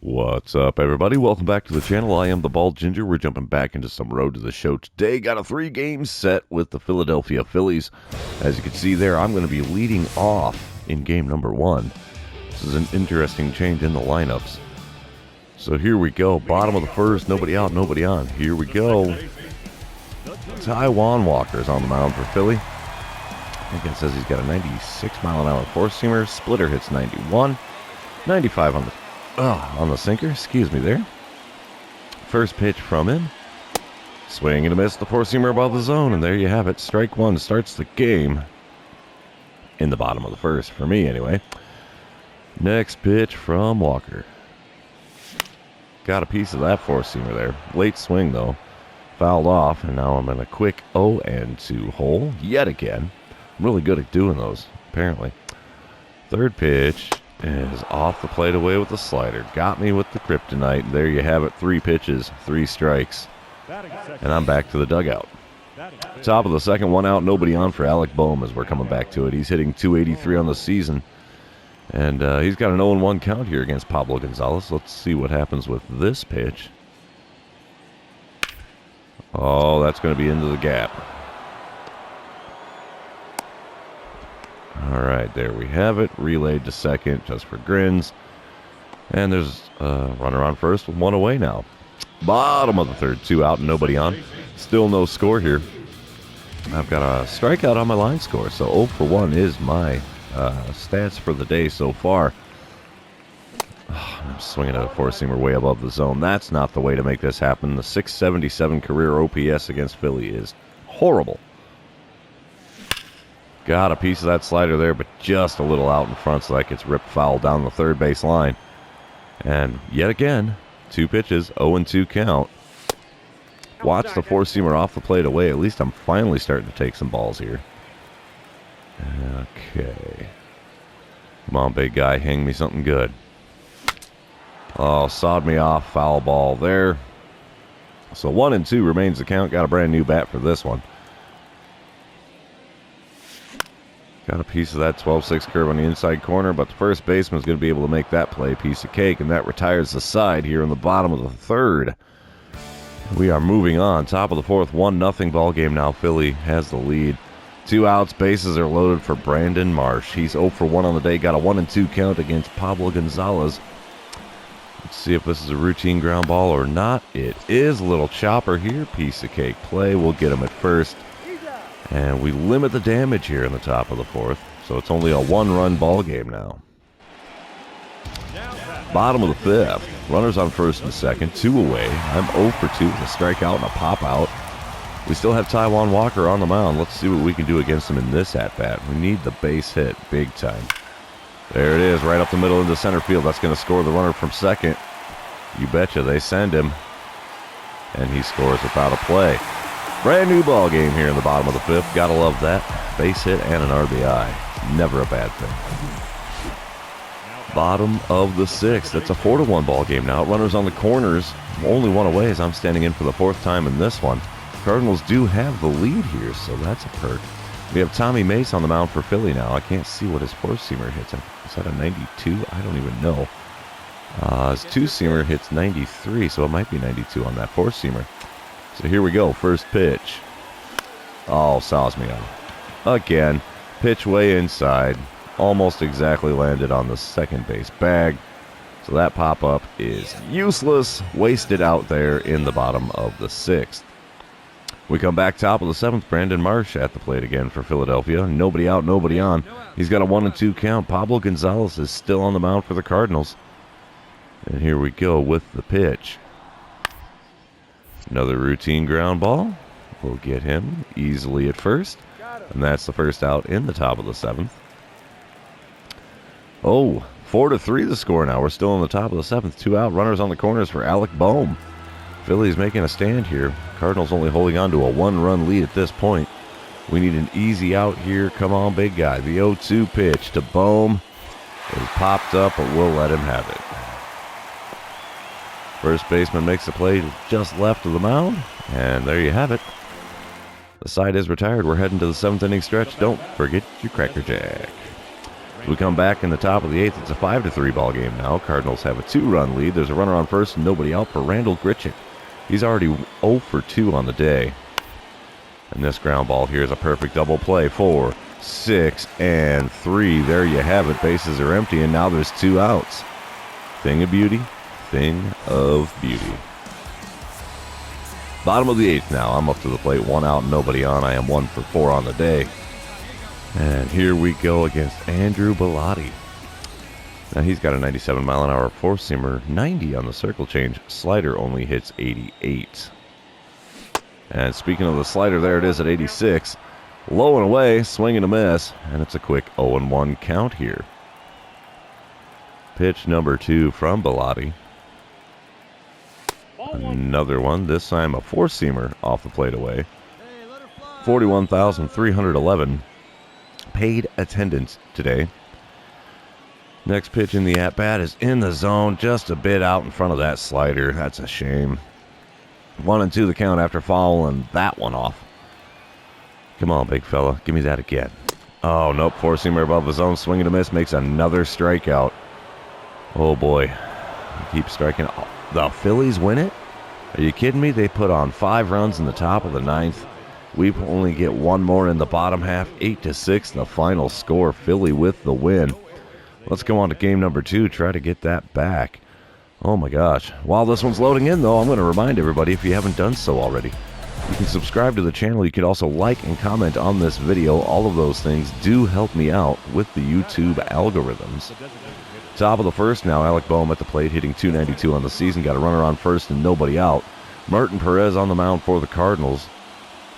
What's up, everybody? Welcome back to the channel. I am the Bald Ginger. We're jumping back into some Road to the Show today. Got a 3-game set with the Philadelphia Phillies. As you can see there, I'm going to be leading off in game number 1. This is an interesting change in the lineups. So here we go. Bottom of the first. Nobody out, nobody on. Here we go. Taijuan Walker's on the mound for Philly. I think it says he's got a 96-mile-an-hour four-seamer. Splitter hits 91. 95 on the sinker, excuse me there. First pitch from him. Swing and a miss, the four-seamer above the zone, and there you have it. Strike one starts the game in the bottom of the first, for me anyway. Next pitch from Walker. Got a piece of that four-seamer there. Late swing, though. Fouled off, and now I'm in a quick 0-2 hole yet again. I'm really good at doing those, apparently. Third pitch is off the plate away with the slider. Got me with the kryptonite. There you have it. 3 pitches, 3 strikes. And I'm back to the dugout. Top of the second, 1 out, nobody on for Alec Bohm as we're coming back to it. He's hitting .283 on the season. And he's got an 0-1 count here against Pablo Gonzalez. Let's see what happens with this pitch. Oh, that's going to be into the gap. All right, there we have it. Relayed to second just for grins. And there's a runner on first with 1 away now. Bottom of the third, 2 out and nobody on. Still no score here. I've got a strikeout on my line score, so 0 for 1 is my stats for the day so far. Oh, I'm swinging a four-seamer way above the zone. That's not the way to make this happen. The .677 career OPS against Philly is horrible. Got a piece of that slider there, but just a little out in front, so that gets ripped foul down the third base line. And yet again, 2 pitches, 0-2 count. Watch the four-seamer off the plate away. At least I'm finally starting to take some balls here. Okay. Come on, big guy, hang me something good. Oh, sawed me off, foul ball there. So 1-2 remains the count. Got a brand new bat for this one. Got a piece of that 12-6 curve on the inside corner, but the first baseman's going to be able to make that play a piece of cake, and that retires the side here in the bottom of the third. We are moving on. Top of the fourth, 1-0 ball game now. Philly has the lead. 2 outs, bases are loaded for Brandon Marsh. He's 0 for 1 on the day. Got a 1-2 count against Pablo Gonzalez. Let's see if this is a routine ground ball or not. It is. A little chopper here. Piece of cake play. We'll get him at first. And we limit the damage here in the top of the fourth. So it's only a 1-run ball game now. Bottom of the fifth. Runners on first and second. 2 away. I'm 0 for 2 with a strikeout and a pop out. We still have Taijuan Walker on the mound. Let's see what we can do against him in this at-bat. We need the base hit big time. There it is, right up the middle into center field. That's going to score the runner from second. You betcha, they send him. And he scores without a play. Brand new ball game here in the bottom of the fifth. Gotta love that. Base hit and an RBI. Never a bad thing. Bottom of the sixth. That's a 4-1 ball game now. Runners on the corners. Only 1 away as I'm standing in for the 4th time in this one. Cardinals do have the lead here, so that's a perk. We have Tommy Mace on the mound for Philly now. I can't see what his four-seamer hits. Is that a 92? I don't even know. His two-seamer hits 93, so it might be 92 on that four-seamer. So here we go. First pitch. Oh, saws me on. Again, pitch way inside. Almost exactly landed on the second base bag. So that pop-up is useless. Wasted out there in the bottom of the 6th. We come back top of the 7th. Brandon Marsh at the plate again for Philadelphia. Nobody out, nobody on. He's got a 1-2 count. Pablo Gonzalez is still on the mound for the Cardinals. And here we go with the pitch. Another routine ground ball. We'll get him easily at first. And that's the first out in the top of the 7th. Oh, 4-3 the score now. We're still in the top of the 7th. 2 out. Runners on the corners for Alec Bohm. Philly's making a stand here. Cardinals only holding on to a 1-run lead at this point. We need an easy out here. Come on, big guy. The 0-2 pitch to Bohm. It popped up, but we'll let him have it. First baseman makes the play just left of the mound, and there you have it. The side is retired. We're heading to the 7th inning stretch. Don't forget your Cracker Jack. We come back in the top of the 8th. It's a 5-3 ball game now. Cardinals have a 2-run lead. There's a runner on first and nobody out for Randall Grichuk. He's already 0 for 2 on the day. And this ground ball here is a perfect double play. 4, 6, and 3. There you have it. Bases are empty, and now there's 2 outs. Thing of beauty. Thing of beauty. Bottom of the 8th now. I'm up to the plate. 1 out, nobody on. I am 1 for 4 on the day. And here we go against Andrew Bellotti. Now he's got a 97-mile-an-hour four-seamer, 90 on the circle change. Slider only hits 88. And speaking of the slider, there it is at 86. Low and away, swing and a miss, and it's a quick 0-1 count here. Pitch number 2 from Bellotti. Another one, this time a four-seamer off the plate away. 41,311 paid attendance today. Next pitch in the at-bat is in the zone, just a bit out in front of that slider. That's a shame. 1-2 the count after fouling that one off. Come on, big fella. Give me that again. Oh, nope. Four-seamer above the zone. Swing and a miss. Makes another strikeout. Oh, boy. Keep striking. Oh, the Phillies win it? Are you kidding me? They put on 5 runs in the top of the 9th. We only get 1 more in the bottom half. 8-6, the final score. Philly with the win. Let's go on to game number 2. Try to get that back. Oh, my gosh. While this one's loading in, though, I'm going to remind everybody, if you haven't done so already, you can subscribe to the channel. You can also like and comment on this video. All of those things do help me out with the YouTube algorithms. Top of the first now, Alec Boehm at the plate, hitting .292 on the season. Got a runner on first and nobody out. Martin Perez on the mound for the Cardinals.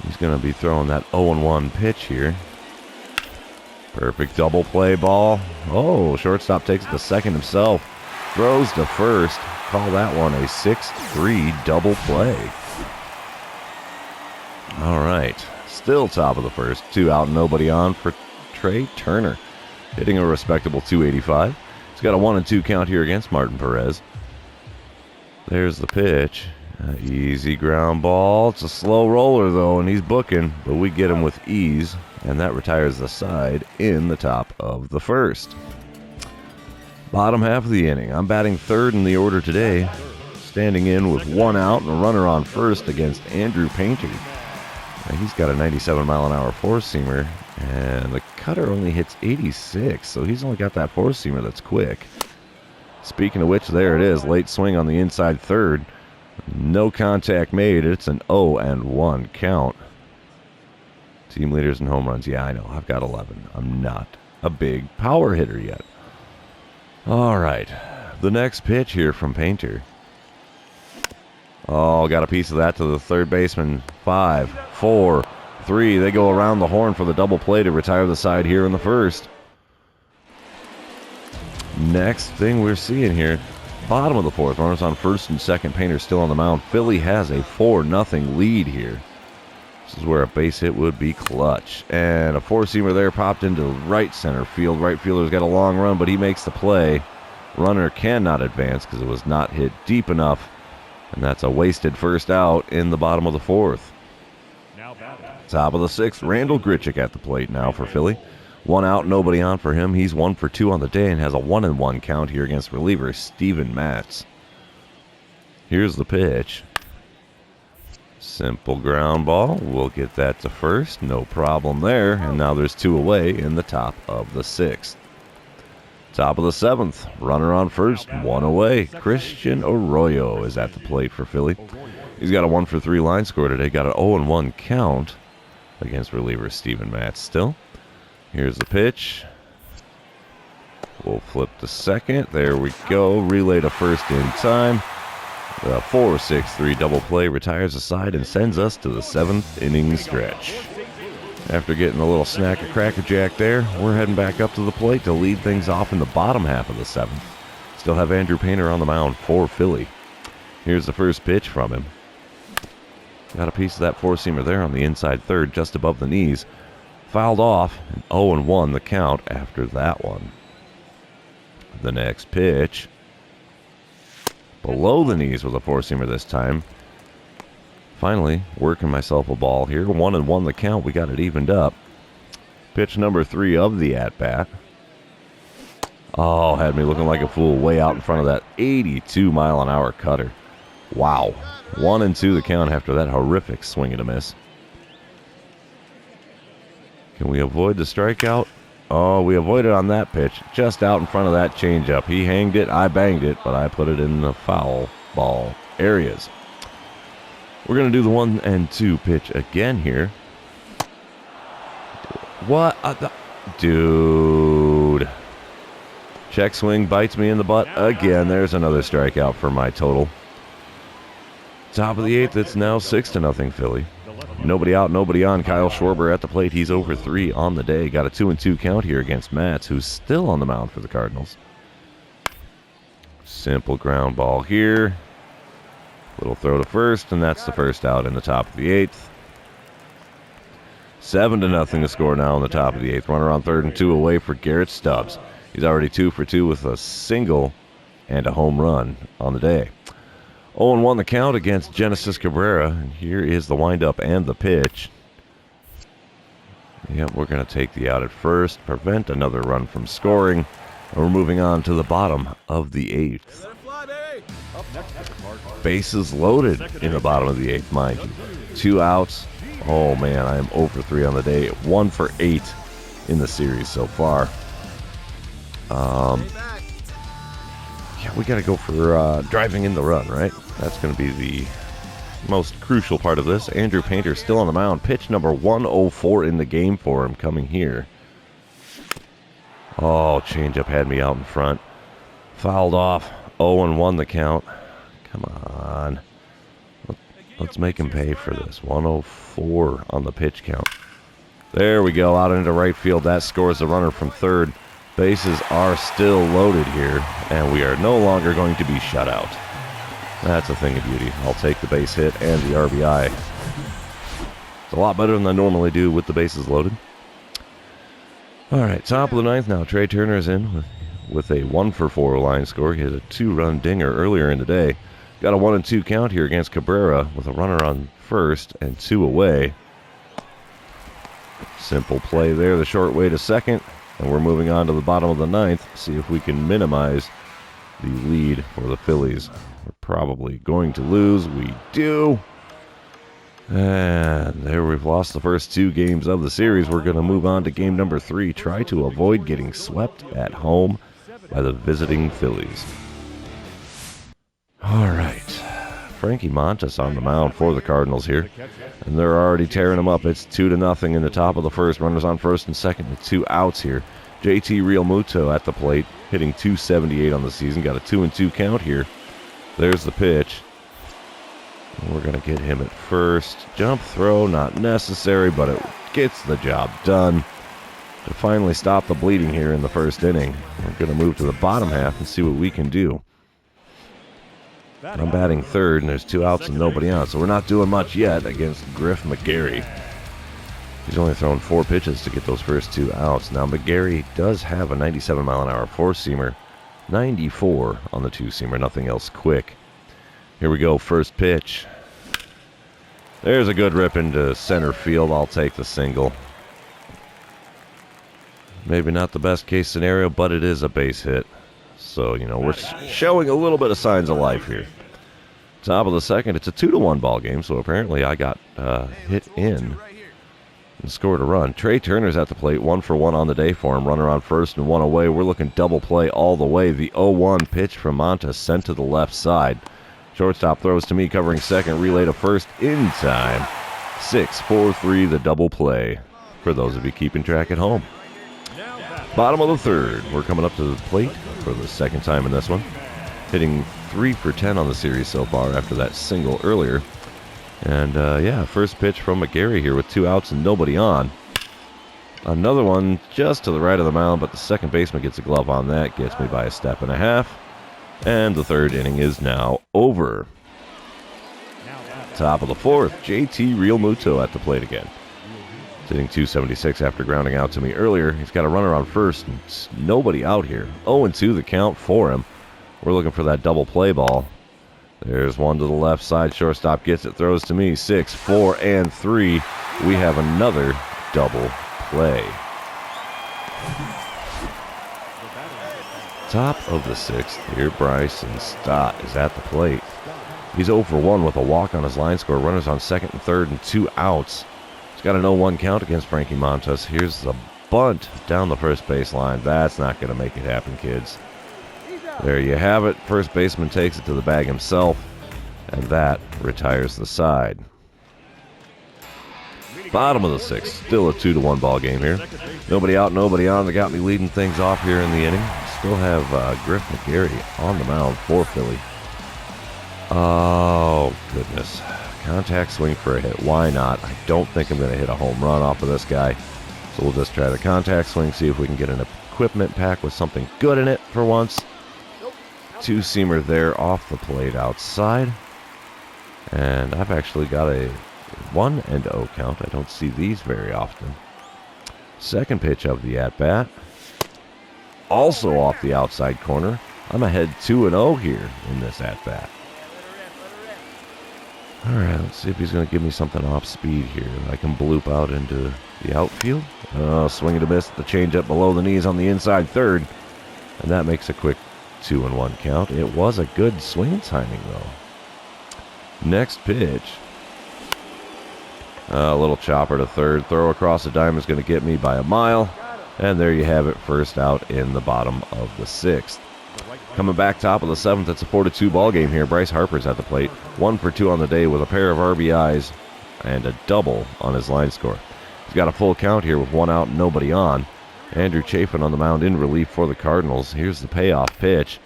He's going to be throwing that 0-1 pitch here. Perfect double play ball. Oh, shortstop takes it to second himself. Throws to first. Call that one a 6-3 double play. All right. Still top of the first. 2 out, nobody on for Trey Turner. Hitting a respectable .285. He's got a 1-2 count here against Martin Perez. There's the pitch. Easy ground ball. It's a slow roller, though, and he's booking, but we get him with ease, and that retires the side in the top of the first. Bottom half of the inning. I'm batting third in the order today, standing in with 1 out and a runner on first against Andrew Painter. Now, he's got a 97-mile-an-hour four-seamer, and the cutter only hits 86, so he's only got that four-seamer that's quick. Speaking of which, there it is. Late swing on the inside third. No contact made. It's an 0-1 count. Team leaders in home runs. Yeah, I know. I've got 11. I'm not a big power hitter yet. All right. The next pitch here from Painter. Oh, got a piece of that to the third baseman. 5, 4, 3. They go around the horn for the double play to retire the side here in the first. Next thing we're seeing here, bottom of the fourth, runners on first and second. Painter still on the mound. Philly has a 4-0 lead here. This is where a base hit would be clutch. And a four-seamer there popped into right center field. Right fielder's got a long run, but he makes the play. Runner cannot advance because it was not hit deep enough. And that's a wasted first out in the bottom of the fourth. Top of the sixth, Randall Grichuk at the plate now for Philly. 1 out, nobody on for him. He's 1 for 2 on the day and has a 1-1 count here against reliever Steven Matz. Here's the pitch. Simple ground ball. We'll get that to first. No problem there. And now there's 2 away in the top of the sixth. Top of the seventh. Runner on first. 1 away. Christian Arroyo is at the plate for Philly. He's got a 1 for 3 line score today. Got an 0-1 count against reliever Steven Matz still. Here's the pitch. We'll flip to second. There we go. Relay to first in time. The 4-6-3 double play retires the side and sends us to the 7th inning stretch. After getting a little snack of Cracker Jack there, we're heading back up to the plate to lead things off in the bottom half of the 7th. Still have Andrew Painter on the mound for Philly. Here's the first pitch from him. Got a piece of that four-seamer there on the inside third, just above the knees. Fouled off, and 0-1 the count after that one. The next pitch. Below the knees with a four-seamer this time. Finally, working myself a ball here. 1-1 the count. We got it evened up. Pitch number 3 of the at-bat. Oh, had me looking like a fool way out in front of that 82-mile-an-hour cutter. Wow. 1-2 the count after that horrific swing and a miss. Can we avoid the strikeout? Oh, we avoided on that pitch. Just out in front of that changeup. He hanged it, I banged it, but I put it in the foul ball areas. We're going to do the 1-2 pitch again here. What? Dude. Check swing bites me in the butt again. There's another strikeout for my total. Top of the 8th, it's now 6-0 Philly. Nobody out, nobody on. Kyle Schwarber at the plate. He's over 3 on the day. Got a 2-2 count here against Matz, who's still on the mound for the Cardinals. Simple ground ball here. Little throw to first, and that's the first out in the top of the 8th. 7-0 the score now in the top of the 8th. Runner on 3rd and 2 away for Garrett Stubbs. He's already 2 for 2 with a single and a home run on the day. 0-1 the count against Genesis Cabrera. And here is the windup and the pitch. Yep, we're going to take the out at first, prevent another run from scoring. And we're moving on to the bottom of the 8th. Bases loaded in the bottom of the 8th, mind you. 2 outs. Oh, man, I am 0 for 3 on the day. 1 for 8 in the series so far. Yeah, we got to go for driving in the run, right? That's going to be the most crucial part of this. Andrew Painter still on the mound. Pitch number 104 in the game for him coming here. Oh, changeup had me out in front. Fouled off. 0-1 the count. Come on. Let's make him pay for this. 104 on the pitch count. There we go. Out into right field. That scores the runner from 3rd. Bases are still loaded here, and we are no longer going to be shut out. That's a thing of beauty. I'll take the base hit and the RBI. It's a lot better than I normally do with the bases loaded. All right, top of the 9th now. Trey Turner is in with a 1-for-4 line score. He had a 2-run dinger earlier in the day. Got a 1-2 count here against Cabrera with a runner on 1st and 2 away. Simple play there, the short way to 2nd. And we're moving on to the bottom of the 9th. See if we can minimize the lead for the Phillies. We're probably going to lose. We do. And there we've lost the first 2 games of the series. We're going to move on to game number 3. Try to avoid getting swept at home by the visiting Phillies. All right. Frankie Montas on the mound for the Cardinals here. And they're already tearing them up. It's 2-0 in the top of the 1st. Runners on 1st and 2nd with 2 outs here. JT Realmuto at the plate, hitting .278 on the season. Got a 2-2 count here. There's the pitch. And we're going to get him at first. Jump throw, not necessary, but it gets the job done to finally stop the bleeding here in the 1st inning. We're going to move to the bottom half and see what we can do. I'm batting 3rd, and there's 2 outs and nobody on, so we're not doing much yet against Griff McGarry. He's only thrown 4 pitches to get those first 2 outs. Now, McGarry does have a 97-mile-an-hour 4-seamer, 94 on the 2-seamer, nothing else quick. Here we go, first pitch. There's a good rip into center field. I'll take the single. Maybe not the best case scenario, but it is a base hit. So, you know, we're showing a little bit of signs of life here. Top of the 2nd, it's a 2-1 ball game, so apparently I got hit in and scored a run. Trey Turner's at the plate, 1-for-1 on the day for him. Runner on 1st and 1 away. We're looking double play all the way. The 0-1 pitch from Montas sent to the left side. Shortstop throws to me, covering 2nd, relay to 1st in time. 6-4-3, the double play for those of you keeping track at home. Bottom of the 3rd, we're coming up to the plate for the 2nd time in this one. Hitting 3 for 10 on the series so far after that single earlier. And, yeah, first pitch from McGarry here with 2 outs and nobody on. Another one just to the right of the mound, but the second baseman gets a glove on that. Gets me by a step and a half. And the 3rd inning is now over. Top of the 4th, JT Realmuto at the plate again. Hitting .276 after grounding out to me earlier. He's got a runner on 1st and nobody out here. 0-2 the count for him. We're looking for that double play ball. There's one to the left side. Shortstop gets it, throws to me. 6-4-3. We have another double play. Top of the 6th, here Bryson Stott is at the plate. He's 0 for 1 with a walk on his line score. Runners on second and third and 2 outs. He's got an 0-1 count against Frankie Montas. Here's the bunt down the first base line. That's not going to make it happen, kids. There you have it. First baseman takes it to the bag himself, and that retires the side. Bottom of the 6th, still a 2-1 ball game here. Nobody out, nobody on. They got me leading things off here in the inning. Still have Griff McGarry on the mound for Philly. Oh, goodness. Contact swing for a hit. Why not? I don't think I'm going to hit a home run off of this guy. So we'll just try the contact swing, see if we can get an equipment pack with something good in it for once. Two-seamer there off the plate outside. And I've actually got a 1-0 count. I don't see these very often. Second pitch of the at-bat. Also off the outside corner. I'm ahead 2-0 here in this at-bat. Alright, let's see if he's going to give me something off speed here. I can bloop out into the outfield. Swing and a miss. The changeup below the knees on the inside third. And that makes a quick 2-1 count. It was a good swing timing, though. Next pitch. A little chopper to third. Throw across the dime is going to get me by a mile. And there you have it. First out in the bottom of the 6th. Coming back top of the 7th, it's a 4-2 ball game here. Bryce Harper's at the plate. 1 for 2 on the day with a pair of RBIs and a double on his line score. He's got a full count here with 1 out and nobody on. Andrew Chafin on the mound in relief for the Cardinals. Here's the payoff pitch.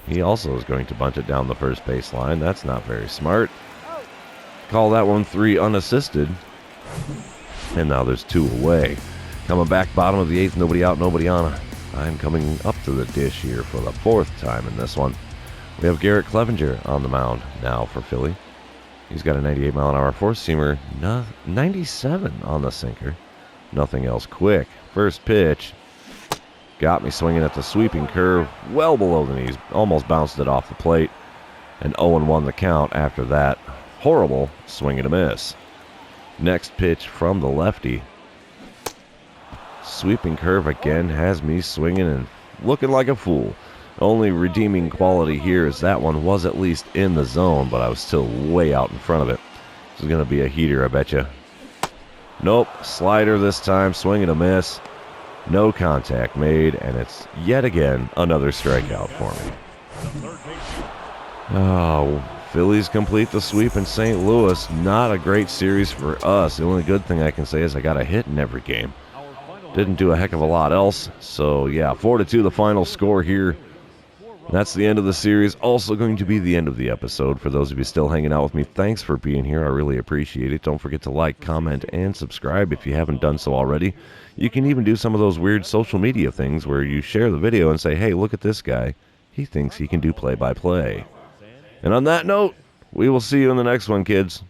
He also is going to bunt it down the first base line. That's not very smart. Call that one 3 unassisted. And now there's 2 away. Coming back bottom of the 8th, nobody out, nobody on. I'm coming up to the dish here for the 4th time in this one. We have Garrett Clevenger on the mound now for Philly. He's got a 98-mile-an-hour four-seamer, 97 on the sinker. Nothing else quick. First pitch. Got me swinging at the sweeping curve, well below the knees. Almost bounced it off the plate. And 0-1 the count after that horrible swing and a miss. Next pitch from the lefty. Sweeping curve again has me swinging and looking like a fool. Only redeeming quality here is that one was at least in the zone, but I was still way out in front of it. This is going to be a heater, I bet you. Nope, slider this time, swing and a miss. No contact made, and it's yet again another strikeout for me. Oh, Phillies complete the sweep in St. Louis. Not a great series for us. The only good thing I can say is I got a hit in every game. Didn't do a heck of a lot else. So, yeah, 4-2 the final score here. That's the end of the series. Also going to be the end of the episode. For those of you still hanging out with me, thanks for being here. I really appreciate it. Don't forget to like, comment, and subscribe if you haven't done so already. You can even do some of those weird social media things where you share the video and say, hey, look at this guy. He thinks he can do play-by-play. And on that note, we will see you in the next one, kids.